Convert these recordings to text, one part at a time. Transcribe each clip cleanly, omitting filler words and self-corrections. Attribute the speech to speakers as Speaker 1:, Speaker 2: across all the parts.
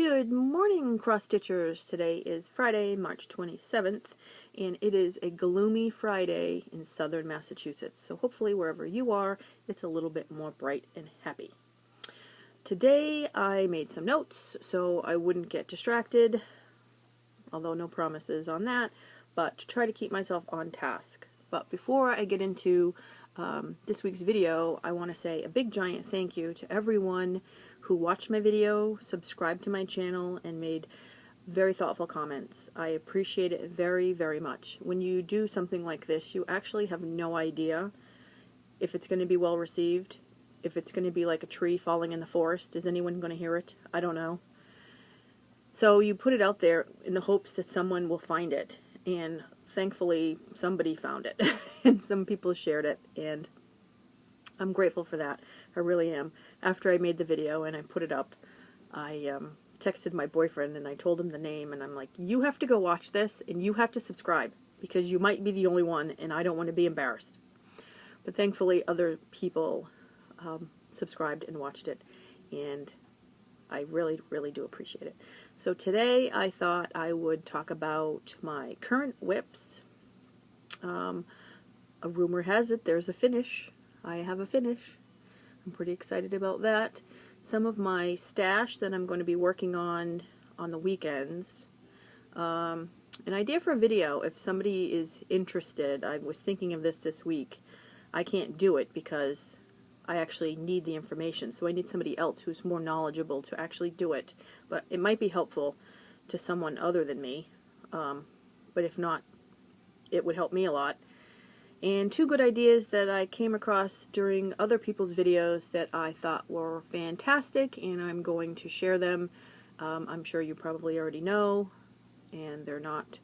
Speaker 1: Good morning, cross-stitchers. Today is Friday, March 27th, and it is a gloomy Friday in southern Massachusetts. So hopefully wherever you are, it's a little bit more bright and happy. Today I made some notes so I wouldn't get distracted, although no promises on that, but to try to keep myself on task. But before I get into this week's video, I want to say a big giant thank you to everyone who watched my video, subscribed to my channel, and made very thoughtful comments. I appreciate it very, very much. When you do something like this, you actually have no idea if it's going to be well received, if it's going to be like a tree falling in the forest. Is anyone going to hear it? I don't know. So you put it out there in the hopes that someone will find it, and thankfully somebody found it and some people shared it, and I'm grateful for that. I really am. After I made the video and I put it up, I texted my boyfriend and I told him the name, and I'm like, you have to go watch this and you have to subscribe because you might be the only one and I don't want to be embarrassed. But thankfully other people subscribed and watched it, and I really, really do appreciate it. So today I thought I would talk about my current whips. A rumor has it there's a finish. I have a finish. I'm pretty excited about that. Some of my stash that I'm going to be working on the weekends. An idea for a video, if somebody is interested. I was thinking of this week. I can't do it because I actually need the information, so I need somebody else who's more knowledgeable to actually do it. But it might be helpful to someone other than me. But if not, it would help me a lot. And two good ideas that I came across during other people's videos that I thought were fantastic, and I'm going to share them. I'm sure you probably already know, and they're not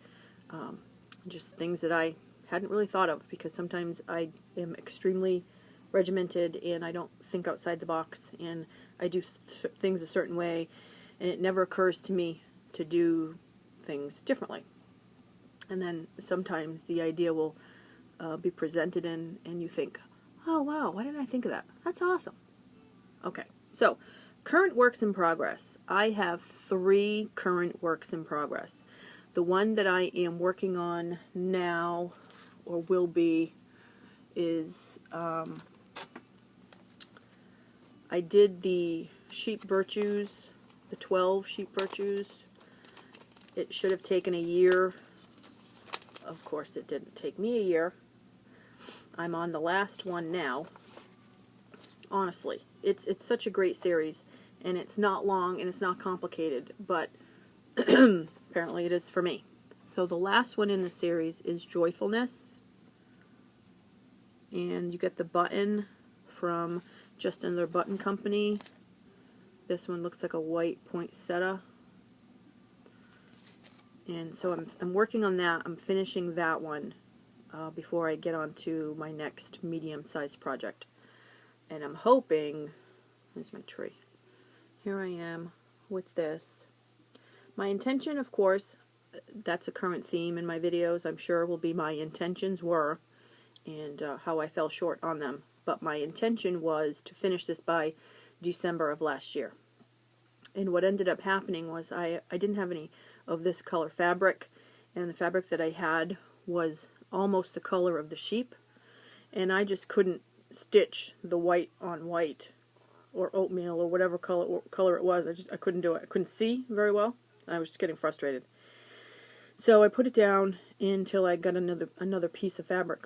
Speaker 1: just things that I hadn't really thought of, because sometimes I am extremely regimented and I don't think outside the box, and I do things a certain way, and it never occurs to me to do things differently. And then sometimes the idea will be presented and you think, oh wow, why didn't I think of that? That's awesome. Okay, so current works in progress. I have 3 current works in progress. The one that I am working on now, or will be, is I did the sheep virtues, the 12 sheep virtues. It should have taken a year. Of course it didn't take me a year. I'm on the last one now. Honestly, it's such a great series, and it's not long and it's not complicated, but apparently it is for me. So the last one in the series is Joyfulness, and you get the button from Just Another Button Company. This one looks like a white poinsettia. And so I'm working on that. I'm finishing that one before I get on to my next medium-sized project. And I'm hoping, there's my tree. Here I am with this. My intention, of course, that's a current theme in my videos, I'm sure will be my intentions were, and how I fell short on them. But my intention was to finish this by December of last year. And what ended up happening was I didn't have any of this color fabric, and the fabric that I had was almost the color of the sheep, and I just couldn't stitch the white on white or oatmeal or whatever color it was. I couldn't do it. I couldn't see very well. I was just getting frustrated. So I put it down until I got another piece of fabric,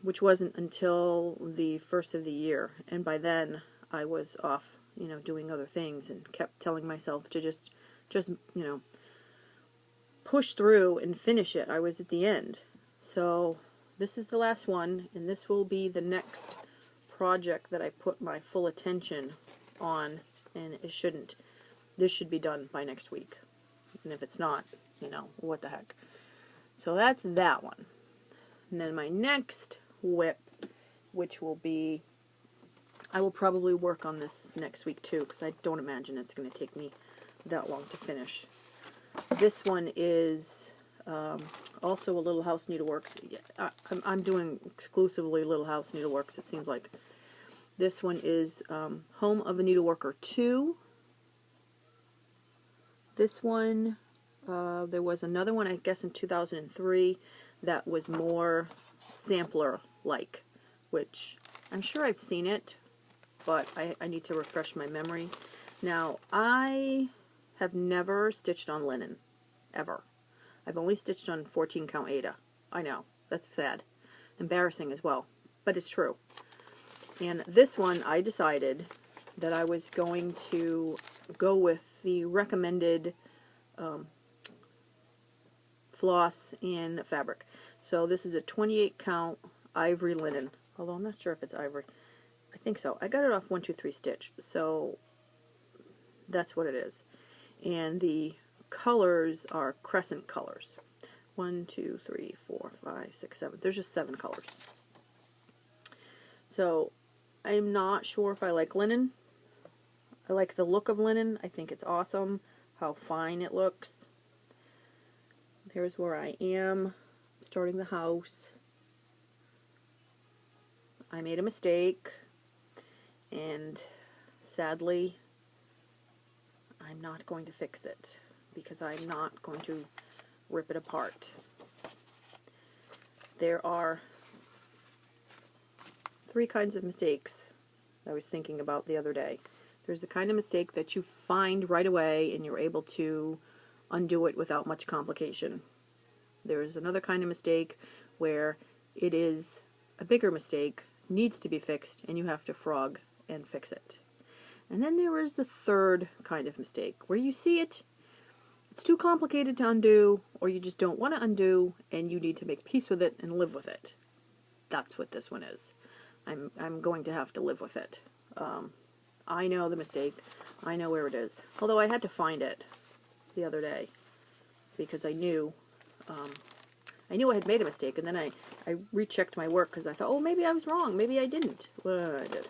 Speaker 1: which wasn't until the first of the year, and by then I was off, doing other things, and kept telling myself to just push through and finish it. I was at the end. So this is the last one, and this will be the next project that I put my full attention on, and this should be done by next week. And if it's not, what the heck. So that's that one. And then my next whip, which will be, I will probably work on this next week too, because I don't imagine it's going to take me that long to finish. This one is also a Little House Needleworks. I'm doing exclusively Little House Needleworks, it seems like. This one is Home of a Needleworker 2. This one, there was another one, I guess in 2003, that was more sampler-like, which I'm sure I've seen it, but I need to refresh my memory. Now, I have never stitched on linen, ever. I've only stitched on 14 count Aida. I know, that's sad. Embarrassing as well, but it's true. And this one, I decided that I was going to go with the recommended floss and fabric. So this is a 28 count ivory linen, although I'm not sure if it's ivory. I think so. I got it off 123 Stitch, so that's what it is. And the colors are crescent colors. 1, 2, 3, 4, 5, 6, 7. There's just 7 colors. So I'm not sure if I like linen. I like the look of linen. I think it's awesome how fine it looks. Here's where I am, starting the house. I made a mistake, and sadly, I'm not going to fix it because I'm not going to rip it apart. There are 3 kinds of mistakes I was thinking about the other day. There's the kind of mistake that you find right away and you're able to undo it without much complication. There's another kind of mistake where it is a bigger mistake, needs to be fixed, and you have to frog and fix it. And then there is the third kind of mistake, where you see it, it's too complicated to undo, or you just don't want to undo, and you need to make peace with it and live with it. That's what this one is. I'm going to have to live with it. I know the mistake. I know where it is. Although I had to find it the other day because I knew I had made a mistake, and then I rechecked my work because I thought, oh, maybe I was wrong. Maybe I didn't. Well, I did.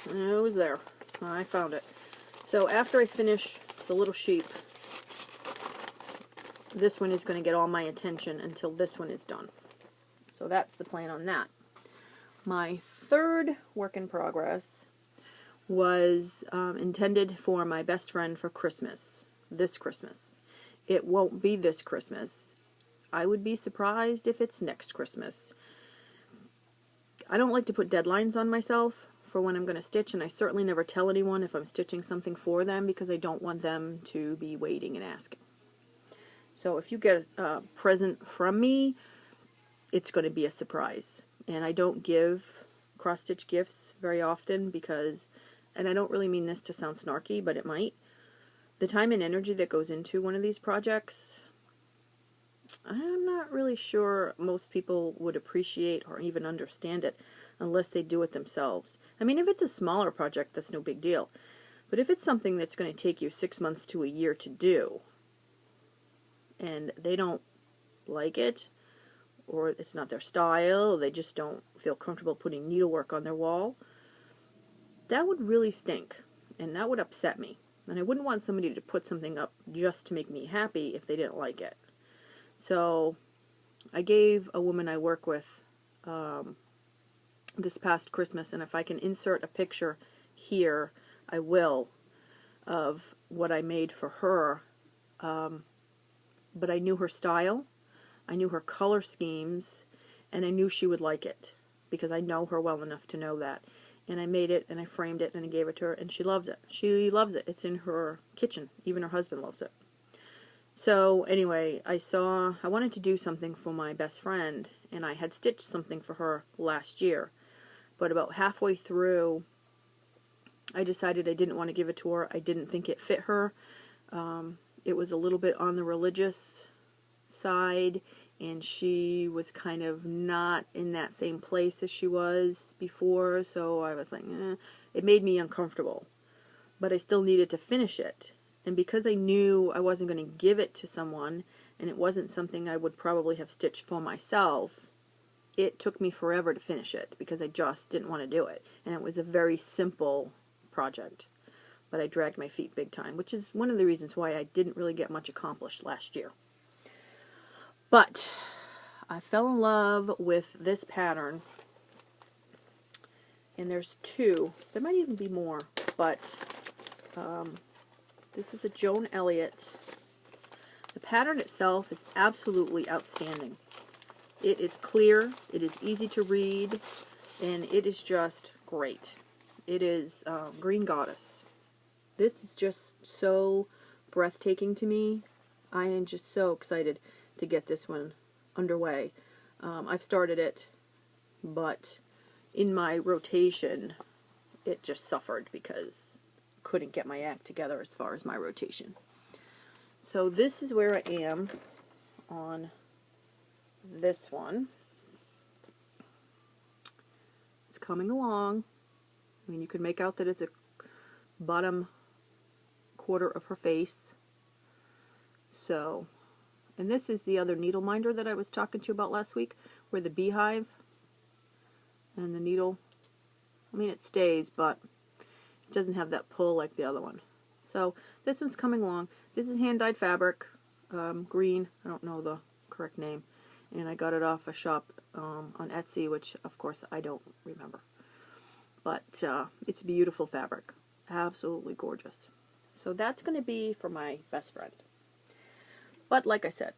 Speaker 1: It was there. I found it. So after I finish the little sheep, this one is going to get all my attention until this one is done. So that's the plan on that. My third work in progress was intended for my best friend for Christmas, this Christmas. It won't be this Christmas. I would be surprised if it's next Christmas. I don't like to put deadlines on myself for when I'm going to stitch, and I certainly never tell anyone if I'm stitching something for them because I don't want them to be waiting and asking. So if you get a present from me, it's going to be a surprise. And I don't give cross-stitch gifts very often because, and I don't really mean this to sound snarky, but it might, the time and energy that goes into one of these projects, I'm not really sure most people would appreciate or even understand it unless they do it themselves. I mean, if it's a smaller project, that's no big deal. But if it's something that's going to take you 6 months to a year to do, and they don't like it, or it's not their style, or they just don't feel comfortable putting needlework on their wall, that would really stink, and that would upset me. And I wouldn't want somebody to put something up just to make me happy if they didn't like it. So I gave a woman I work with this past Christmas, and if I can insert a picture here, I will, of what I made for her. But I knew her style, I knew her color schemes, and I knew she would like it because I know her well enough to know that. And I made it, and I framed it, and I gave it to her, and she loves it. She loves it. It's in her kitchen. Even her husband loves it. So anyway, I wanted to do something for my best friend, and I had stitched something for her last year. But about halfway through, I decided I didn't want to give it to her. I didn't think it fit her. It was a little bit on the religious side, and she was kind of not in that same place as she was before, so I was like, it made me uncomfortable. But I still needed to finish it. And because I knew I wasn't going to give it to someone, and it wasn't something I would probably have stitched for myself, it took me forever to finish it because I just didn't want to do it. And it was a very simple project. But I dragged my feet big time, which is one of the reasons why I didn't really get much accomplished last year. But I fell in love with this pattern, and there's 2. There might even be more, but This is a Joan Elliott. The pattern itself is absolutely outstanding. It is clear, it is easy to read, and it is just great. It is Green Goddess. This is just so breathtaking to me. I am just so excited to get this one underway. I've started it, but in my rotation, it just suffered because I couldn't get my act together as far as my rotation. So this is where I am on this one. It's coming along. I mean, you can make out that it's a bottom quarter of her face. So, and this is the other needle minder that I was talking to you about last week, where the beehive and the needle, I mean, it stays, but it doesn't have that pull like the other one. So this one's coming along. This is hand-dyed fabric, green, I don't know the correct name, and I got it off a shop on Etsy, which of course I don't remember. But it's beautiful fabric, absolutely gorgeous. So that's going to be for my best friend. But like I said,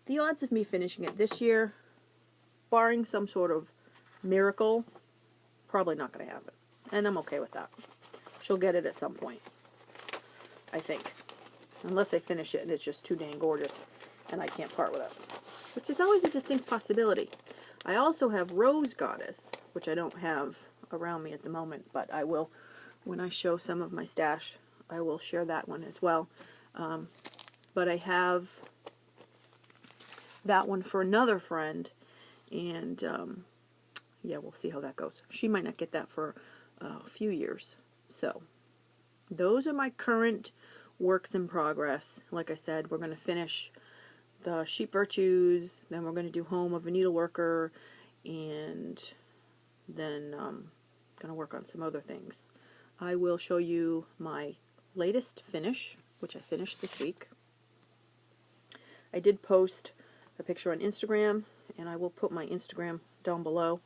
Speaker 1: the odds of me finishing it this year, barring some sort of miracle, probably not going to happen. And I'm okay with that. She'll get it at some point, I think. Unless I finish it and it's just too dang gorgeous and I can't part with it. Which is always a distinct possibility. I also have Rose Goddess, which I don't have around me at the moment, but I will, when I show some of my stash, I will share that one as well. But I have that one for another friend, and yeah, we'll see how that goes. She might not get that for a few years. So those are my current works in progress. Like I said, we're going to finish the Sheep Virtues, then we're going to do Home of a Needleworker, and then going to work on some other things. I will show you my latest finish, which I finished this week. I did post a picture on Instagram, and I will put my Instagram down below,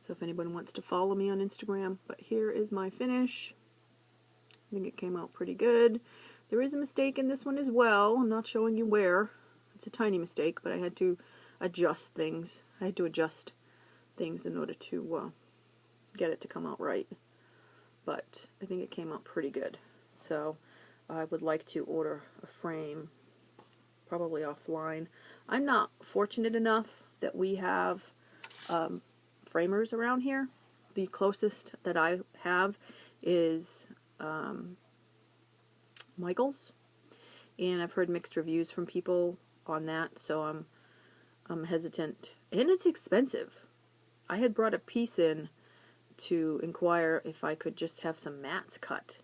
Speaker 1: so if anyone wants to follow me on Instagram. But here is my finish. I think it came out pretty good. There is a mistake in this one as well. I'm not showing you where. It's a tiny mistake, but I had to adjust things. I had to adjust things in order to get it to come out right. But I think it came out pretty good. So I would like to order a frame, probably offline. I'm not fortunate enough that we have framers around here. The closest that I have is Michael's, and I've heard mixed reviews from people on that, so I'm hesitant. And it's expensive. I had brought a piece in to inquire if I could just have some mats cut,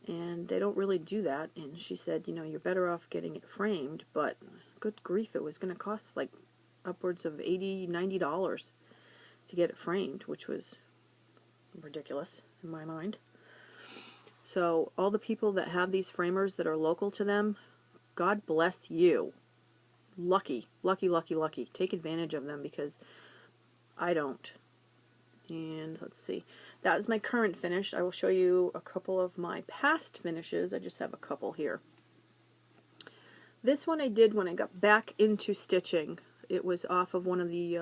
Speaker 1: and they don't really do that. And she said, you know, you're better off getting it framed, but good grief, it was going to cost like upwards of $80, $90 to get it framed, which was ridiculous in my mind. So all the people that have these framers that are local to them, God bless you. Lucky, lucky, lucky, lucky. Take advantage of them, because I don't. And let's see. That is my current finish. I will show you a couple of my past finishes. I just have a couple here. This one I did when I got back into stitching. It was off of one of the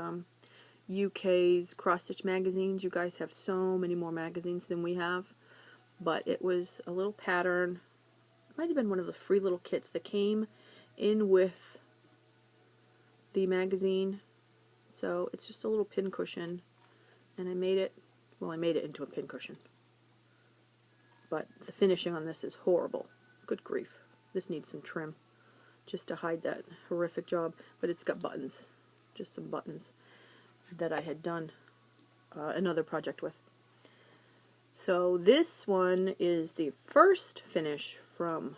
Speaker 1: UK's cross-stitch magazines. You guys have so many more magazines than we have. But it was a little pattern. It might have been one of the free little kits that came in with the magazine. So it's just a little pin cushion. And I made it, well, I made it into a pin cushion. But the finishing on this is horrible. Good grief. This needs some trim just to hide that horrific job. But it's got buttons. Just some buttons that I had done another project with. So this one is the first finish from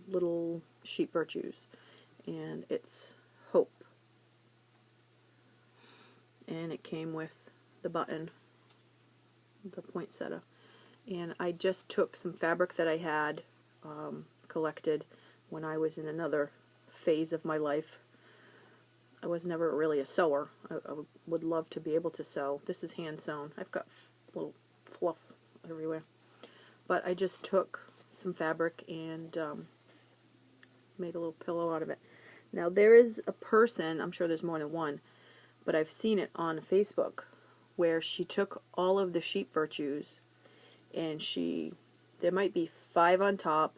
Speaker 1: Little Sheep Virtues, and it's Hope. And it came with the button, the poinsettia. And I just took some fabric that I had collected when I was in another phase of my life. I was never really a sewer. I would love to be able to sew. This is hand sewn. I've got little fluff everywhere. But I just took some fabric and made a little pillow out of it. Now there is a person, I'm sure there's more than one, but I've seen it on Facebook, where she took all of the sheep virtues and there might be 5 on top,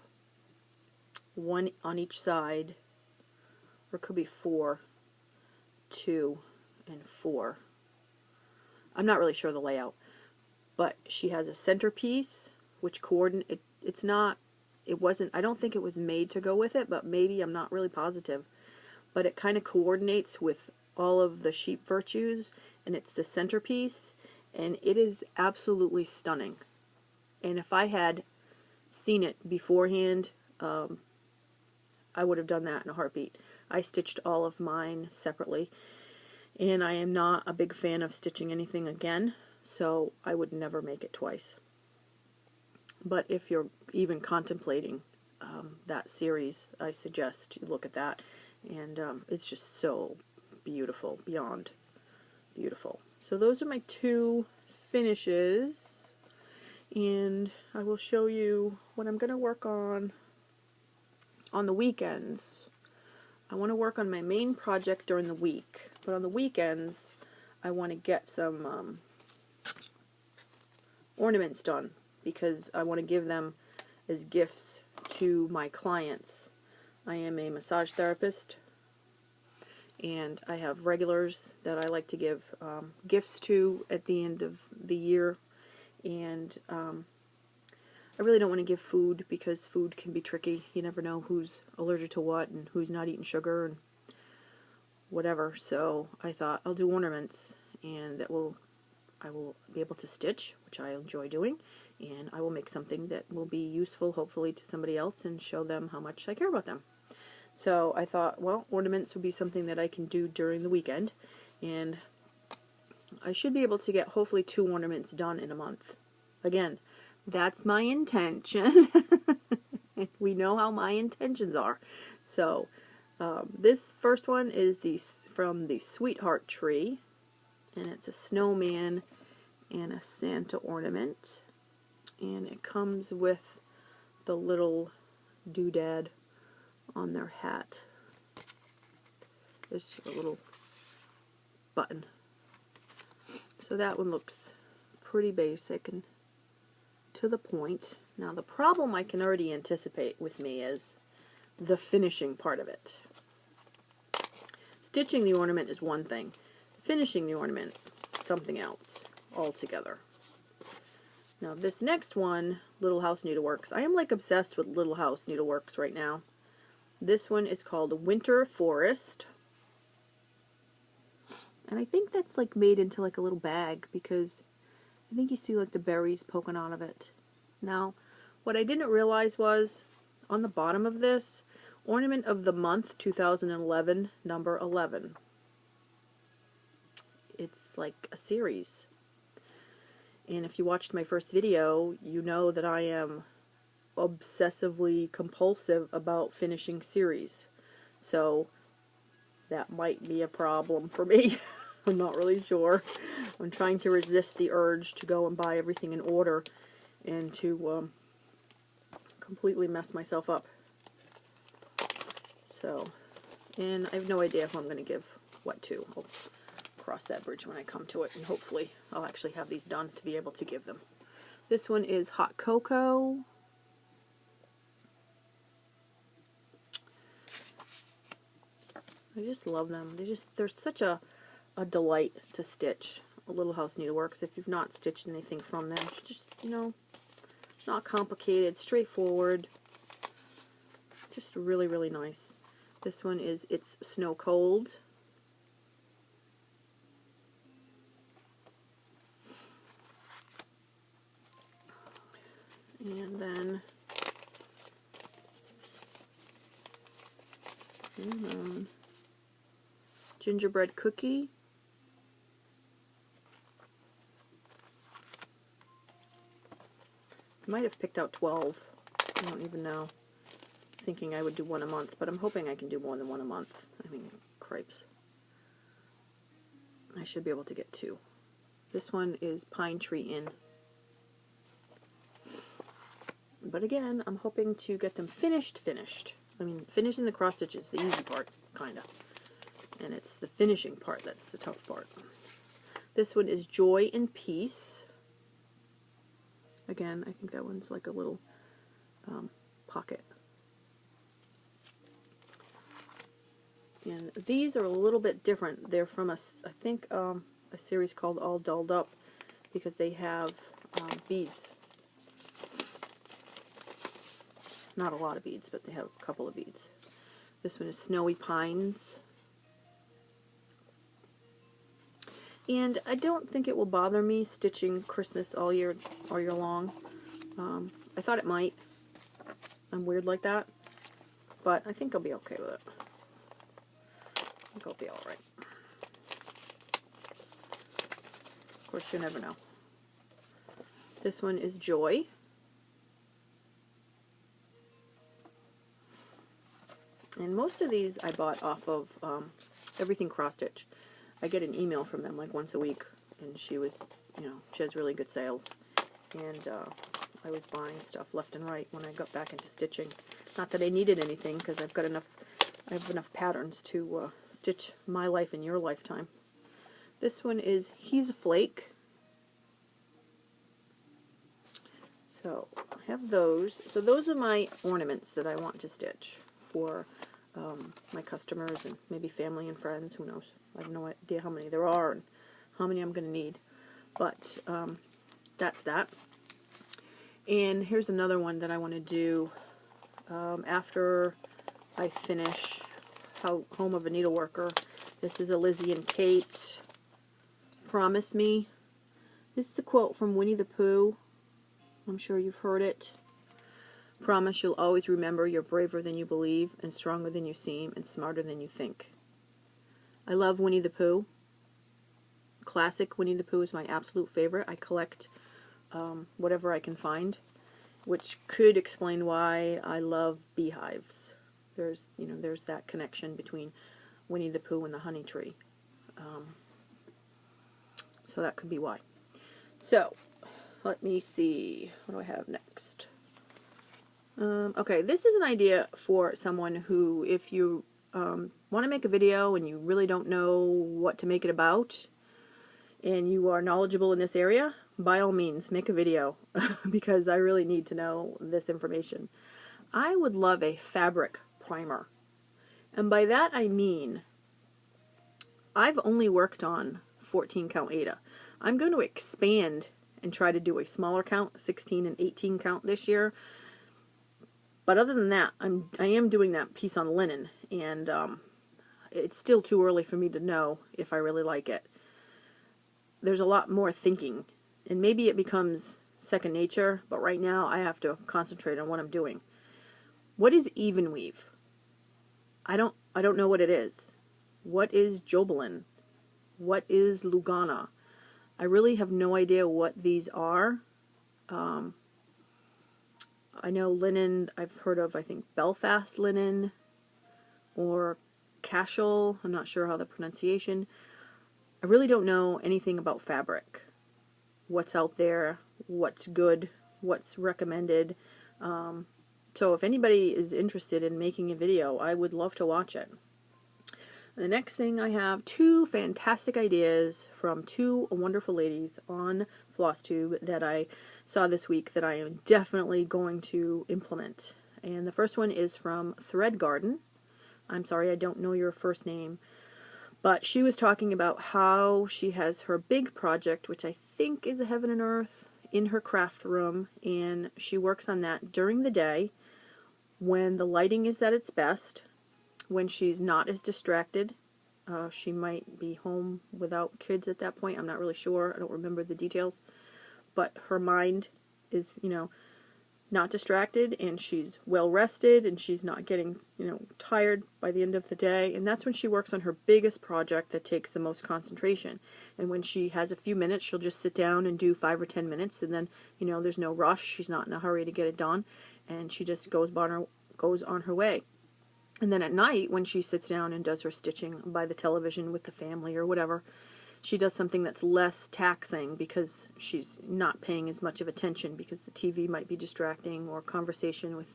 Speaker 1: 1 on each side, or it could be 4, 2, and 4. I'm not really sure the layout, but she has a centerpiece which I don't think it was made to go with it, but maybe, I'm not really positive, but it kind of coordinates with all of the sheep virtues, and it's the centerpiece, and it is absolutely stunning. And if I had seen it beforehand, I would have done that in a heartbeat. I stitched all of mine separately, and I am not a big fan of stitching anything again, so I would never make it twice. But if you're even contemplating that series, I suggest you look at that, and it's just so beautiful, beyond beautiful. So those are my 2 finishes, and I will show you what I'm going to work on the weekends. I want to work on my main project during the week, but on the weekends I want to get some ornaments done, because I want to give them as gifts to my clients. I am a massage therapist, and I have regulars that I like to give gifts to at the end of the year, and I really don't want to give food, because food can be tricky. You never know who's allergic to what and who's not eating sugar and whatever. So I thought I'll do ornaments, and I will be able to stitch, which I enjoy doing, and I will make something that will be useful, hopefully, to somebody else and show them how much I care about them. So I thought, well, ornaments would be something that I can do during the weekend, and I should be able to get hopefully 2 ornaments done in a month. Again, that's my intention. We know how my intentions are. So this first one is from the Sweetheart Tree, and it's a snowman and a Santa ornament, and it comes with the little doodad on their hat. There's a little button. So that one looks pretty basic and to the point. Now the problem I can already anticipate with me is the finishing part of it. Stitching the ornament is one thing. Finishing the ornament, something else altogether. Now this next one, Little House Needleworks. I am like obsessed with Little House Needleworks right now. This one is called Winter Forest. And I think that's like made into like a little bag, because I think you see like the berries poking out of it. Now, what I didn't realize was, on the bottom of this, Ornament of the Month 2011, number 11. It's like a series. And if you watched my first video, you know that I am obsessively compulsive about finishing series. So that might be a problem for me. I'm not really sure. I'm trying to resist the urge to go and buy everything in order and to completely mess myself up. So, and I have no idea who I'm going to give what to. I'll cross that bridge when I come to it, and hopefully I'll actually have these done to be able to give them. This one is Hot Cocoa. I just love them. They're such a delight to stitch. A Little House Needleworks. If you've not stitched anything from them, it's just, you know, not complicated, straightforward. Just really, really nice. This one is It's Snow Cold. And then Gingerbread Cookie. I might have picked out 12. I don't even know. Thinking I would do one a month, but I'm hoping I can do more than one a month. I mean, cripes. I should be able to get 2. This one is Pine Tree Inn. But again, I'm hoping to get them finished. I mean, finishing the cross stitches, the easy part, kind of. And it's the finishing part that's the tough part. This one is Joy and Peace. Again, I think that one's like a little pocket. And these are a little bit different. They're from I think a series called All Dolled Up, because they have beads. Not a lot of beads, but they have a couple of beads. This one is Snowy Pines. And I don't think it will bother me stitching Christmas all year long. I thought it might. I'm weird like that. But I think I'll be okay with it. I think I'll be alright. Of course, you never know. This one is Joy. And most of these I bought off of Everything Cross Stitch. I get an email from them like once a week, and she has really good sales. And I was buying stuff left and right when I got back into stitching. Not that I needed anything, because I have enough patterns to stitch my life in your lifetime. This one is He's a Flake. So I have those. So those are my ornaments that I want to stitch for my customers and maybe family and friends. Who knows? I have no idea how many there are and how many I'm going to need. But that's that. And here's another one that I want to do after I finish Home of a Needleworker. This is a Lizzie and Kate Promise Me. This is a quote from Winnie the Pooh. I'm sure you've heard it. Promise you'll always remember you're braver than you believe, and stronger than you seem, and smarter than you think. I love Winnie the Pooh. Classic Winnie the Pooh is my absolute favorite. I collect whatever I can find, which could explain why I love beehives. There's that connection between Winnie the Pooh and the honey tree. So that could be why. So, let me see. What do I have next? Okay, this is an idea for someone who, if you want to make a video and you really don't know what to make it about, and you are knowledgeable in this area, by all means, make a video, because I really need to know this information. I would love a fabric primer. And by that I mean, I've only worked on 14 count Aida. I'm going to expand and try to do a smaller count, 16 and 18 count this year. But other than that, I am doing that piece on linen, and it's still too early for me to know if I really like it. There's a lot more thinking, and maybe it becomes second nature, but right now I have to concentrate on what I'm doing. What is even weave? I don't know what it is. What is Jobelin? What is Lugana? I really have no idea what these are. I know linen, I've heard of, I think, Belfast linen or Cashel. I'm not sure how the pronunciation. I really don't know anything about fabric. What's out there, what's good, what's recommended. So if anybody is interested in making a video, I would love to watch it. The next thing, I have two fantastic ideas from two wonderful ladies on FlossTube that I saw this week that I am definitely going to implement. And the first one is from Thread Garden. I'm sorry, I don't know your first name. But she was talking about how she has her big project, which I think is a Heaven and Earth, in her craft room. And she works on that during the day when the lighting is at its best. When she's not as distracted. She might be home without kids at that point. I'm not really sure. I don't remember the details. But her mind is, not distracted, and she's well rested, and she's not getting, tired by the end of the day. And that's when she works on her biggest project that takes the most concentration. And when she has a few minutes, she'll just sit down and do 5 or 10 minutes, and then, there's no rush. She's not in a hurry to get it done, and she just goes on her way. And then at night, when she sits down and does her stitching by the television with the family or whatever, she does something that's less taxing because she's not paying as much of attention because the TV might be distracting, or conversation with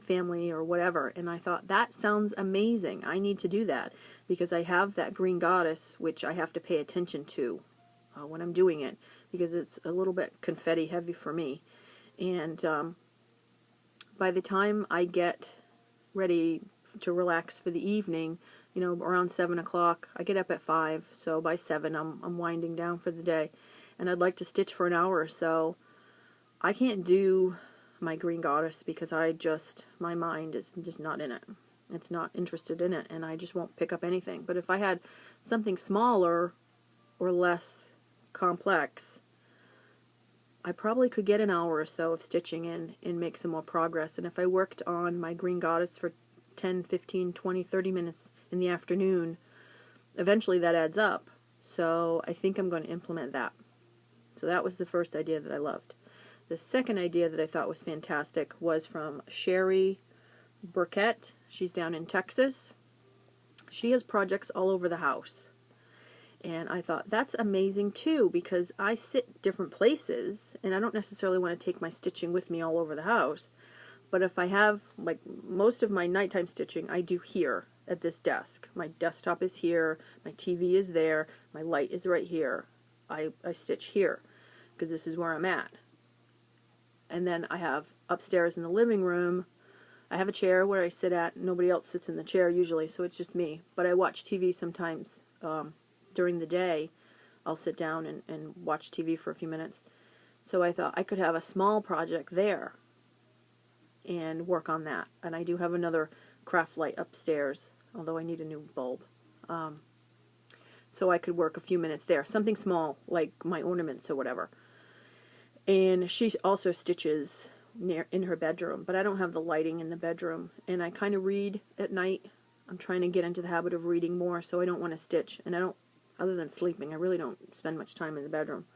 Speaker 1: family or whatever. And I thought, that sounds amazing. I need to do that because I have that green goddess, which I have to pay attention to when I'm doing it, because it's a little bit confetti heavy for me. And by the time I get ready to relax for the evening, you know, around 7 o'clock, I get up at 5, so by 7 I'm winding down for the day. And I'd like to stitch for an hour or so. I can't do my green goddess because my mind is just not in it. It's not interested in it, and I just won't pick up anything. But if I had something smaller or less complex, I probably could get an hour or so of stitching in and make some more progress. And if I worked on my green goddess for 10, 15, 20, 30 minutes in the afternoon, eventually that adds up. So I think I'm going to implement that. So that was the first idea that I loved. The second idea that I thought was fantastic was from Sherry Burkett. She's down in Texas. She has projects all over the house. And I thought, that's amazing too, because I sit different places, and I don't necessarily want to take my stitching with me all over the house. But if I have, like, most of my nighttime stitching, I do here at this desk. My desktop is here, my TV is there, my light is right here. I stitch here, because this is where I'm at. And then I have upstairs in the living room, I have a chair where I sit at. Nobody else sits in the chair usually, so it's just me. But I watch TV sometimes during the day. I'll sit down and watch TV for a few minutes. So I thought I could have a small project there and work on that. And I do have another craft light upstairs, although I need a new bulb. So I could work a few minutes there. Something small, like my ornaments or whatever. And she also stitches in her bedroom, but I don't have the lighting in the bedroom. And I kind of read at night. I'm trying to get into the habit of reading more, so I don't want to stitch. And I don't, other than sleeping, I really don't spend much time in the bedroom.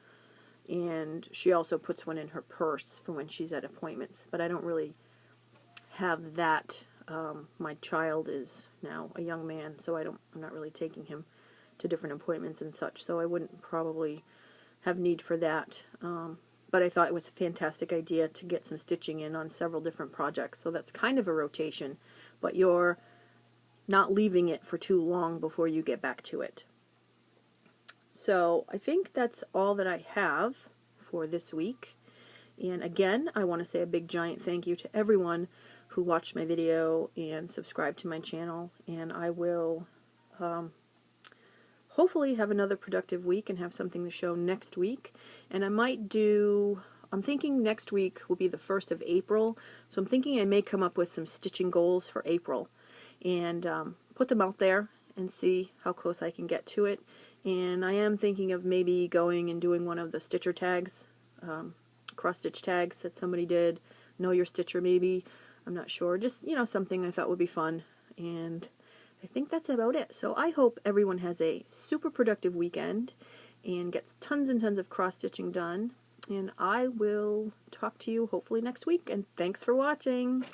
Speaker 1: And she also puts one in her purse for when she's at appointments, but I don't really have that. My child is now a young man, so I'm not really taking him to different appointments and such, so I wouldn't probably have need for that. But I thought it was a fantastic idea to get some stitching in on several different projects. So that's kind of a rotation, but you're not leaving it for too long before you get back to it. So I think that's all that I have for this week. And again, I want to say a big giant thank you to everyone who watched my video and subscribed to my channel. And I will hopefully have another productive week and have something to show next week. And I might do, I'm thinking next week will be the 1st of April, so I'm thinking I may come up with some stitching goals for April and put them out there and see how close I can get to it. And I am thinking of maybe going and doing one of the stitcher tags, cross-stitch tags that somebody did, Know Your Stitcher maybe, I'm not sure, just, you know, something I thought would be fun. And I think that's about it. So I hope everyone has a super productive weekend and gets tons and tons of cross-stitching done. And I will talk to you hopefully next week. And thanks for watching.